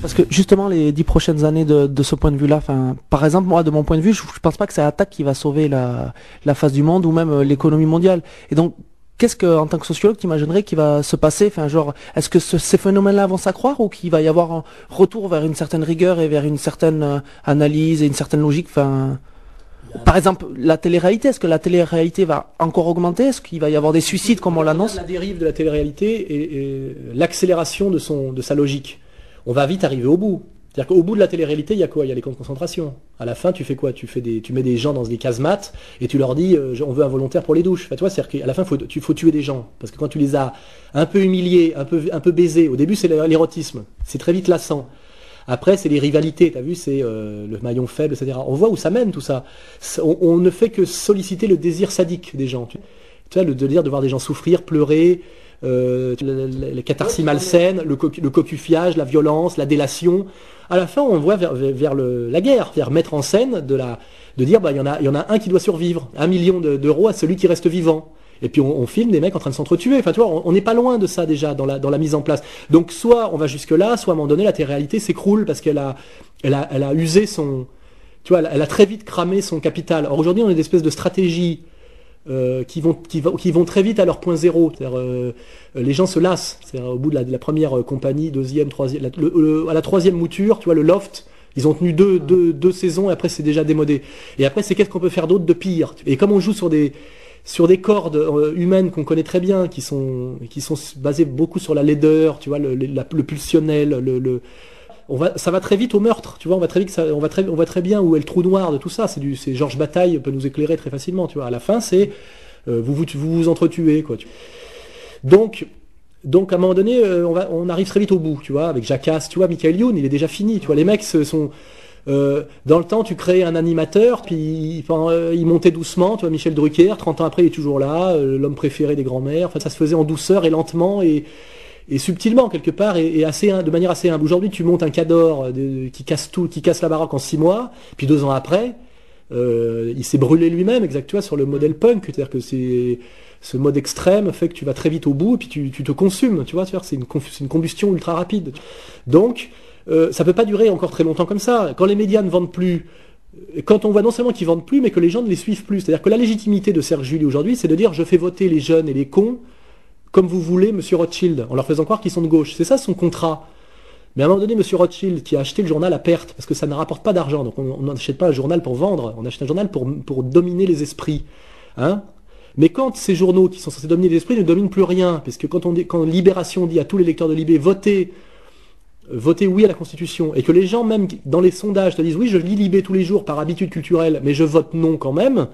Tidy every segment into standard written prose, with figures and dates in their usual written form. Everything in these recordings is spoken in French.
Parce que justement, les 10 prochaines années de ce point de vue-là, par exemple, moi, de mon point de vue, je pense pas que c'est l'attaque qui va sauver la face du monde ou même l'économie mondiale. Et donc, qu'est-ce que, en tant que sociologue, tu imaginerais qui va se passer? Est-ce que ces phénomènes-là vont s'accroître ou qu'il va y avoir un retour vers une certaine rigueur et vers une certaine analyse et une certaine logique? Par exemple, la télé-réalité, est-ce que la télé-réalité va encore augmenter? Est-ce qu'il va y avoir des suicides comme on l'annonce? La dérive de la télé-réalité et l'accélération de sa logique. On va vite arriver au bout. C'est-à-dire qu'au bout de la télé-réalité, il y a quoi? Il y a les camps de concentration. À la fin, tu fais quoi? Tu mets des gens dans des casemates et tu leur dis on veut un volontaire pour les douches. Enfin, tu vois, c'est-à-dire qu'à la fin, il faut tuer des gens. Parce que quand tu les as un peu humiliés, un peu baisés, au début, c'est l'érotisme. C'est très vite lassant. Après, c'est les rivalités, t'as vu, c'est le maillon faible, etc. On voit où ça mène tout ça. On ne fait que solliciter le désir sadique des gens. Tu vois, le désir de voir des gens souffrir, pleurer, les catharsis malsaines, le cocufiage, la violence, la délation. À la fin, on voit vers la guerre, vers mettre en scène de dire il y en a un qui doit survivre, 1 million d'euros à celui qui reste vivant. Et puis on filme des mecs en train de s'entretuer. Enfin, tu vois, on n'est pas loin de ça déjà dans la mise en place. Donc soit on va jusque là, soit à un moment donné la télé-réalité s'écroule parce qu'elle a usé son, tu vois, elle a très vite cramé son capital. Or aujourd'hui, on a des espèces de stratégies qui vont très vite à leur point zéro. C'est-à-dire, les gens se lassent. C'est-à-dire, au bout de la première compagnie, deuxième, troisième, à la troisième mouture, tu vois, le Loft. Ils ont tenu deux saisons et après c'est déjà démodé. Et après c'est qu'est-ce qu'on peut faire d'autre de pire. Et comme on joue sur des cordes humaines qu'on connaît très bien, qui sont basées beaucoup sur la laideur, tu vois, le pulsionnel, ça va très vite au meurtre, tu vois, on voit très bien où est le trou noir de tout ça. C'est Georges Bataille peut nous éclairer très facilement, tu vois. À la fin, c'est vous entretuez, quoi. Donc à un moment donné, on arrive très vite au bout, tu vois, avec Jackass, tu vois, Michael Youn, il est déjà fini, tu vois, les mecs sont dans le temps, tu créais un animateur, puis il montait doucement, tu vois, Michel Drucker, 30 ans après, il est toujours là, l'homme préféré des grands-mères. Enfin, ça se faisait en douceur et lentement et subtilement quelque part et de manière assez humble. Aujourd'hui, tu montes un Cador qui casse la baraque en 6 mois, puis 2 ans après, il s'est brûlé lui-même, exactement, sur le modèle punk, c'est-à-dire que ce mode extrême fait que tu vas très vite au bout et puis tu te consumes, tu vois, c'est une combustion ultra rapide. Donc ça peut pas durer encore très longtemps comme ça. Quand les médias ne vendent plus, quand on voit non seulement qu'ils vendent plus, mais que les gens ne les suivent plus. C'est-à-dire que la légitimité de Serge Julie aujourd'hui, c'est de dire je fais voter les jeunes et les cons comme vous voulez, Monsieur Rothschild, en leur faisant croire qu'ils sont de gauche. C'est ça son contrat. Mais à un moment donné, Monsieur Rothschild, qui a acheté le journal à perte, parce que ça ne rapporte pas d'argent, donc on n'achète pas un journal pour vendre, on achète un journal pour dominer les esprits. Hein? Mais quand ces journaux qui sont censés dominer les esprits ne dominent plus rien, parce que quand Libération dit à tous les lecteurs de Libé, votez oui à la Constitution, et que les gens, même dans les sondages, te disent oui, je lis Libé tous les jours par habitude culturelle, mais je vote non quand même,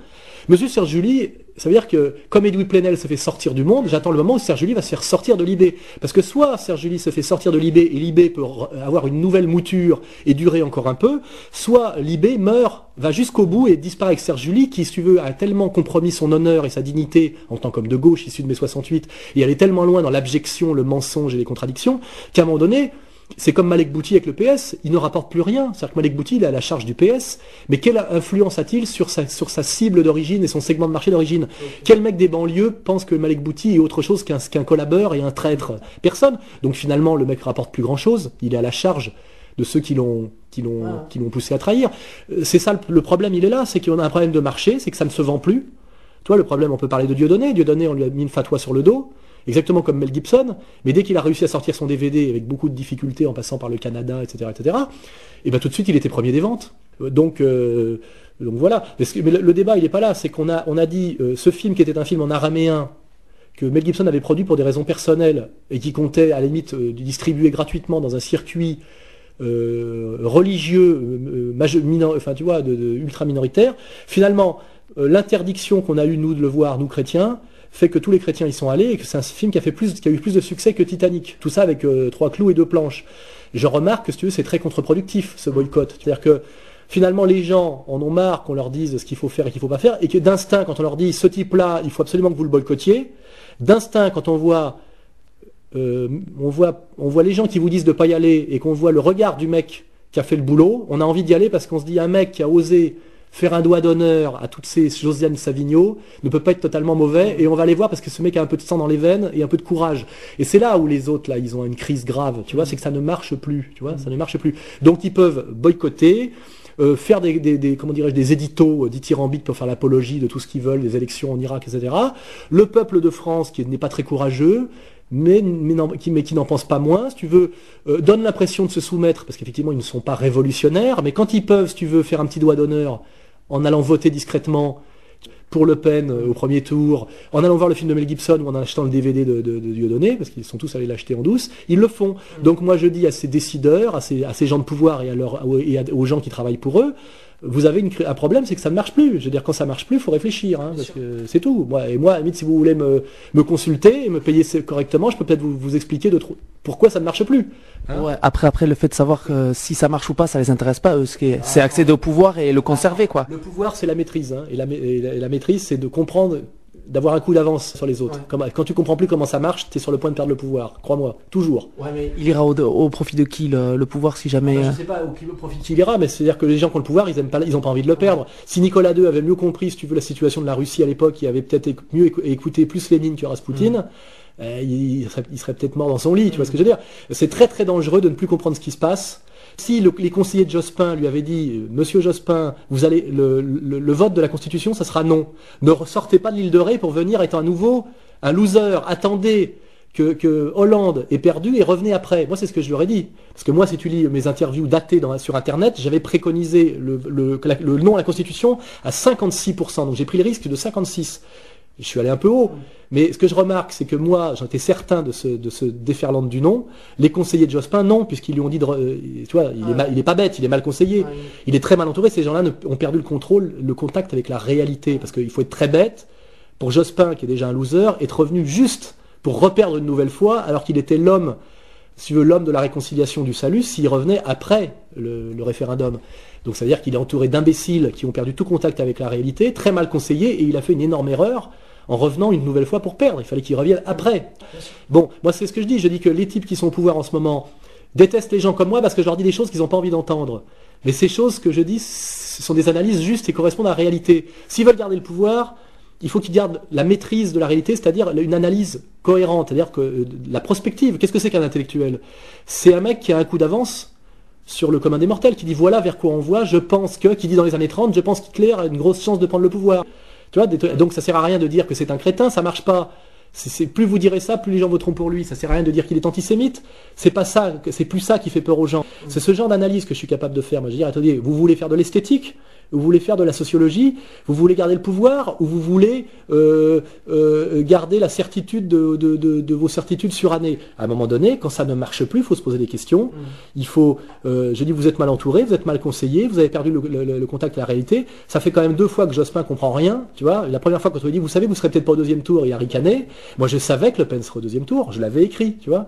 Monsieur Serge Julie, ça veut dire que, comme Edoui Plenel se fait sortir du monde, j'attends le moment où Serge Julie va se faire sortir de Libé. Parce que soit Serge Julie se fait sortir de Libé, et Libé peut avoir une nouvelle mouture et durer encore un peu, soit Libé meurt, va jusqu'au bout et disparaît avec Serge Julie, qui, si tu veux, a tellement compromis son honneur et sa dignité en tant qu'homme de gauche issu de mai 68, et elle est tellement loin dans l'abjection, le mensonge et les contradictions, qu'à un moment donné, c'est comme Malek Bouti avec le PS, il ne rapporte plus rien. C'est-à-dire que Malek Bouti, il est à la charge du PS, mais quelle influence a-t-il sur sa cible d'origine et son segment de marché d'origine? Okay. Quel mec des banlieues pense que Malek Bouti est autre chose qu'un collabeur et un traître? Personne. Donc finalement, le mec rapporte plus grand-chose. Il est à la charge de ceux qui l'ont poussé à trahir. C'est ça le problème, il est là, c'est qu'on a un problème de marché, c'est que ça ne se vend plus. Toi, le problème, on peut parler de Dieudonné. Dieudonné, on lui a mis une fatwa sur le dos. Exactement comme Mel Gibson, mais dès qu'il a réussi à sortir son DVD avec beaucoup de difficultés en passant par le Canada, etc., et ben tout de suite il était premier des ventes. Donc voilà. Mais le débat il n'est pas là, c'est qu'on a dit ce film qui était un film en araméen que Mel Gibson avait produit pour des raisons personnelles et qui comptait à la limite distribuer gratuitement dans un circuit religieux, enfin tu vois, ultra minoritaire. Finalement, l'interdiction qu'on a eue nous de le voir, nous chrétiens, fait que tous les chrétiens y sont allés et que c'est un film qui a eu plus de succès que Titanic. Tout ça avec 3 clous et 2 planches. Je remarque que si tu veux, c'est très contre-productif ce boycott. C'est-à-dire que finalement les gens en ont marre qu'on leur dise ce qu'il faut faire et qu'il faut pas faire, et que d'instinct quand on leur dit ce type-là, il faut absolument que vous le boycottiez, d'instinct quand on voit les gens qui vous disent de pas y aller et qu'on voit le regard du mec qui a fait le boulot, on a envie d'y aller parce qu'on se dit un mec qui a osé faire un doigt d'honneur à toutes ces Josiane Savigno ne peut pas être totalement mauvais, et on va les voir parce que ce mec a un peu de sang dans les veines et un peu de courage. Et c'est là où les autres, là, ils ont une crise grave, tu vois, c'est que ça ne marche plus, tu vois, ça ne marche plus. Donc ils peuvent boycotter, faire comment dirais-je, des éditos dithyrambiques pour faire l'apologie de tout ce qu'ils veulent, des élections en Irak, etc. Le peuple de France, qui n'est pas très courageux, mais qui n'en pense pas moins, si tu veux, donne l'impression de se soumettre, parce qu'effectivement ils ne sont pas révolutionnaires, mais quand ils peuvent, si tu veux, faire un petit doigt d'honneur en allant voter discrètement pour Le Pen au premier tour, en allant voir le film de Mel Gibson ou en achetant le DVD de Dieudonné, parce qu'ils sont tous allés l'acheter en douce, ils le font. Donc moi je dis à ces décideurs, à ces gens de pouvoir et aux gens qui travaillent pour eux, vous avez un problème, c'est que ça ne marche plus. Je veux dire, quand ça marche plus, il faut réfléchir, hein, parce que c'est tout. Moi, à la limite, si vous voulez me consulter et me payer correctement, je peux peut-être vous expliquer pourquoi ça ne marche plus. Hein. Ouais, après, le fait de savoir que si ça marche ou pas, ça les intéresse pas, eux, c'est accéder au pouvoir et le conserver, quoi. Le pouvoir, c'est la maîtrise, hein, et la maîtrise, c'est de comprendre, d'avoir un coup d'avance sur les autres. Ouais. Quand tu comprends plus comment ça marche, tu es sur le point de perdre le pouvoir, crois-moi, toujours. Ouais, mais il ira au profit de qui le pouvoir si jamais... Je sais pas au profit qui il ira, mais c'est-à-dire que les gens qui ont le pouvoir, ils ont pas envie de le perdre. Si Nicolas II avait mieux compris, si tu veux, la situation de la Russie à l'époque, il avait peut-être mieux écouté plus Lénine que Raspoutine, il serait peut-être mort dans son lit, tu vois ce que je veux dire. C'est très très dangereux de ne plus comprendre ce qui se passe. Si les conseillers de Jospin lui avaient dit « Monsieur Jospin, vous allez le vote de la Constitution, ça sera non. Ne ressortez pas de l'île de Ré pour venir être à nouveau un loser. Attendez que Hollande ait perdu et revenez après. » Moi, c'est ce que je leur ai dit. Parce que moi, si tu lis mes interviews datées sur Internet, j'avais préconisé le non à la Constitution à 56%. Donc j'ai pris le risque de 56%. Je suis allé un peu haut, mais ce que je remarque, c'est que moi, j'en étais certain de ce déferlant du non. Les conseillers de Jospin, non, puisqu'ils lui ont dit, tu vois, il est pas bête, il est mal conseillé, il est très mal entouré. Ces gens-là ont perdu le contact avec la réalité, parce qu'il faut être très bête pour Jospin, qui est déjà un loser, être revenu juste pour reperdre une nouvelle fois, alors qu'il était l'homme, si tu veux, l'homme de la réconciliation du salut, s'il revenait après le référendum. Donc ça veut dire qu'il est entouré d'imbéciles qui ont perdu tout contact avec la réalité, très mal conseillés, et il a fait une énorme erreur en revenant une nouvelle fois pour perdre. Il fallait qu'il revienne après. Bon, moi c'est ce que je dis. Je dis que les types qui sont au pouvoir en ce moment détestent les gens comme moi parce que je leur dis des choses qu'ils n'ont pas envie d'entendre. Mais ces choses que je dis, ce sont des analyses justes et correspondent à la réalité. S'ils veulent garder le pouvoir, il faut qu'ils gardent la maîtrise de la réalité, c'est-à-dire une analyse cohérente, c'est-à-dire que la prospective. Qu'est-ce que c'est qu'un intellectuel? C'est un mec qui a un coup d'avance sur le commun des mortels, qui dit voilà vers quoi on voit, qui dit dans les années 30, je pense qu'Hitler a une grosse chance de prendre le pouvoir. Tu vois, donc ça sert à rien de dire que c'est un crétin, ça marche pas. Plus vous direz ça, plus les gens voteront pour lui. Ça sert à rien de dire qu'il est antisémite. C'est pas ça, c'est plus ça qui fait peur aux gens. C'est ce genre d'analyse que je suis capable de faire. Moi, je dis, attendez, vous voulez faire de l'esthétique, vous voulez faire de la sociologie, vous voulez garder le pouvoir, ou vous voulez garder la certitude de vos certitudes surannées. À un moment donné, quand ça ne marche plus, il faut se poser des questions. Il faut, je dis, vous êtes mal entouré, vous êtes mal conseillé, vous avez perdu le contact avec la réalité. Ça fait quand même 2 fois que Jospin comprend rien. Tu vois, la première fois quand on lui dit, vous savez, vous serez peut-être pas au 2e tour, il a ricané. Moi, je savais que Le Pen serait au 2e tour. Je l'avais écrit, tu vois.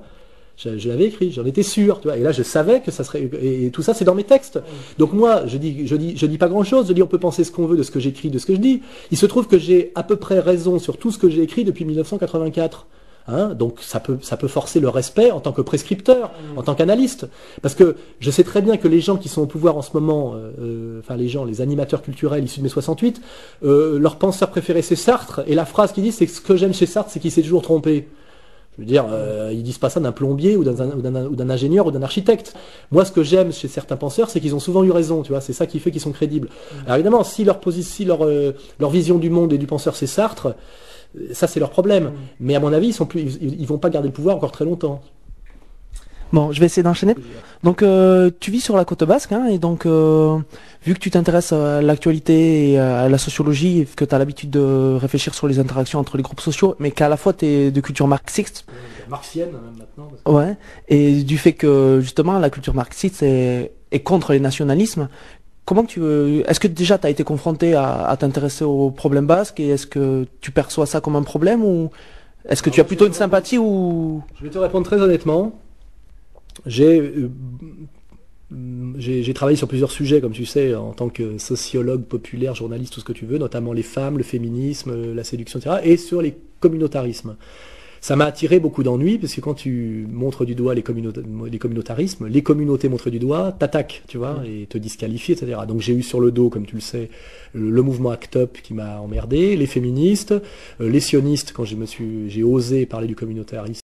Je l'avais écrit, j'en étais sûr, tu vois. Et là, je savais que ça serait, et tout ça, c'est dans mes textes. Donc moi, je dis pas grand chose. Je dis, on peut penser ce qu'on veut de ce que j'écris, de ce que je dis. Il se trouve que j'ai à peu près raison sur tout ce que j'ai écrit depuis 1984. Hein, donc ça peut forcer le respect en tant que prescripteur, en tant qu'analyste, parce que je sais très bien que les gens qui sont au pouvoir en ce moment, les animateurs culturels issus de mai 68, leur penseur préféré c'est Sartre, et la phrase qu'ils disent c'est que ce que j'aime chez Sartre c'est qu'il s'est toujours trompé. Je veux dire, ils disent pas ça d'un plombier ou d'un ingénieur ou d'un architecte. Moi, ce que j'aime chez certains penseurs, c'est qu'ils ont souvent eu raison. Tu vois, c'est ça qui fait qu'ils sont crédibles. Alors évidemment, si leur vision du monde et du penseur c'est Sartre, ça c'est leur problème. Mais à mon avis, ils vont pas garder le pouvoir encore très longtemps. Bon, je vais essayer d'enchaîner. Donc, tu vis sur la côte basque, hein, et donc, vu que tu t'intéresses à l'actualité et à la sociologie, et que tu as l'habitude de réfléchir sur les interactions entre les groupes sociaux, mais qu'à la fois tu es de culture marxiste. Marxienne, même maintenant. Ouais, et du fait que, justement, la culture marxiste est contre les nationalismes, est-ce que déjà tu as été confronté à t'intéresser aux problèmes basques, et est-ce que tu perçois ça comme un problème, ou est-ce que tu as plutôt une sympathie, ou... Je vais te répondre très honnêtement. J'ai travaillé sur plusieurs sujets, comme tu sais, en tant que sociologue populaire, journaliste, tout ce que tu veux, notamment les femmes, le féminisme, la séduction, etc., et sur les communautarismes. Ça m'a attiré beaucoup d'ennuis, parce que quand tu montres du doigt les communautarismes, les communautés montrent du doigt, t'attaquent, tu vois, et te disqualifient, etc. Donc j'ai eu sur le dos, comme tu le sais, le mouvement ACT UP qui m'a emmerdé, les féministes, les sionistes, quand j'ai osé parler du communautarisme,